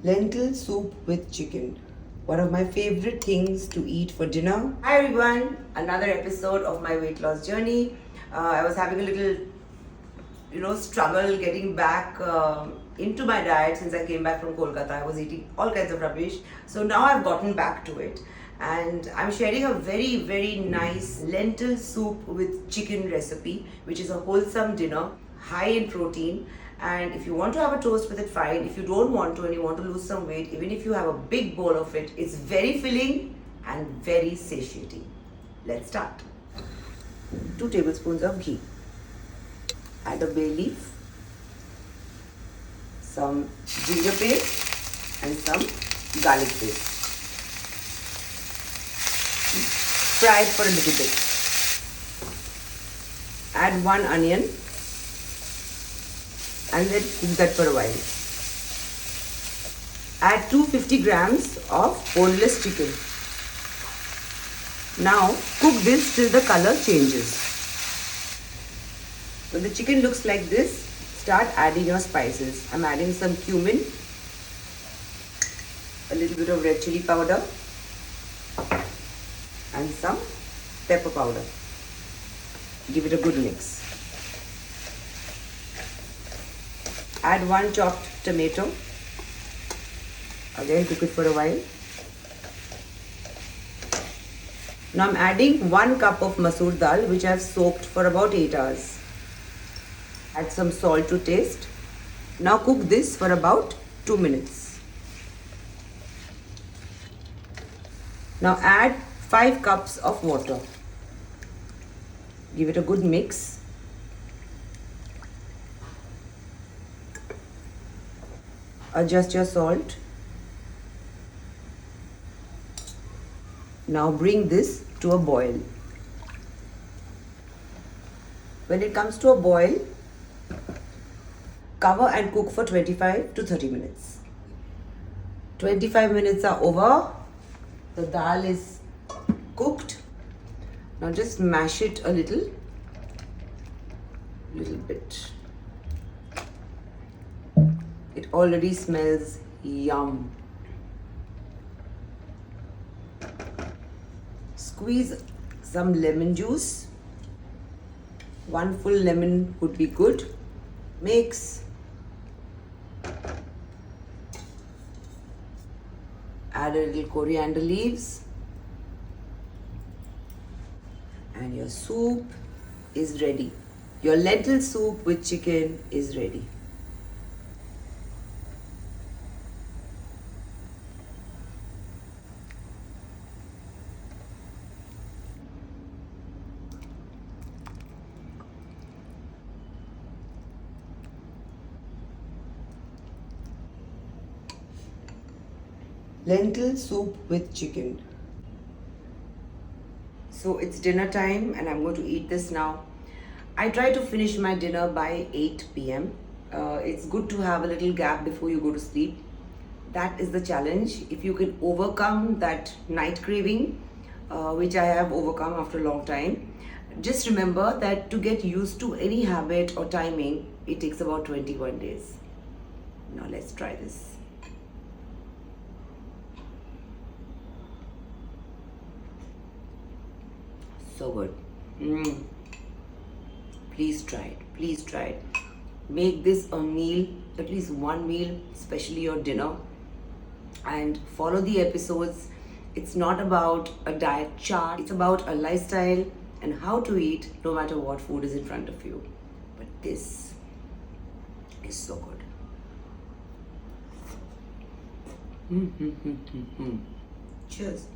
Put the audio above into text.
Lentil soup with chicken. One of my favorite things to eat for dinner. Hi everyone, another episode of my weight loss journey. I was having a little, struggle getting back into my diet since I came back from Kolkata. I was eating all kinds of rubbish. So now I've gotten back to it. And I'm sharing a very, very nice lentil soup with chicken recipe, which is a wholesome dinner, high in protein. And if you want to have a toast with it, fine. If you don't want to and you want to lose some weight, even if you have a big bowl of it, it's very filling and very satiating. Let's start. 2 tablespoons of ghee. Add a bay leaf, some ginger paste and some garlic paste. Fry it for a little bit. Add 1 onion and then cook that for a while. Add 250 grams of boneless chicken. Now cook this till the color changes. When the chicken looks like this, start adding your spices. I'm adding some cumin, a little bit of red chili powder and some pepper powder. Give it a good mix. Add 1 chopped tomato. Again cook it for a while. Now I'm adding 1 cup of masoor dal which I've soaked for about 8 hours. Add some salt to taste. Now cook this for about 2 minutes. Now add 5 cups of water. Give it a good mix. Adjust your salt. Now bring this to a boil. When it comes to a boil, cover and cook for 25 to 30 minutes. 25 minutes are over. The dal is cooked. Now just mash it a little bit. It already smells yum. Squeeze some lemon juice. 1 full lemon would be good. Mix. Add a little coriander leaves. And your soup is ready. Your lentil soup with chicken is ready. Lentil soup with chicken. So it's dinner time and I'm going to eat this now. I try to finish my dinner by 8 p.m. It's good to have a little gap before you go to sleep. That is the challenge. If you can overcome that night craving, which I have overcome after a long time, just remember that to get used to any habit or timing, it takes about 21 days. Now let's try this. So good. Please try it. Please try it. Make this a meal, at least 1 meal, especially your dinner. And follow the episodes. It's not about a diet chart. It's about a lifestyle and how to eat no matter what food is in front of you. But this is so good. Cheers.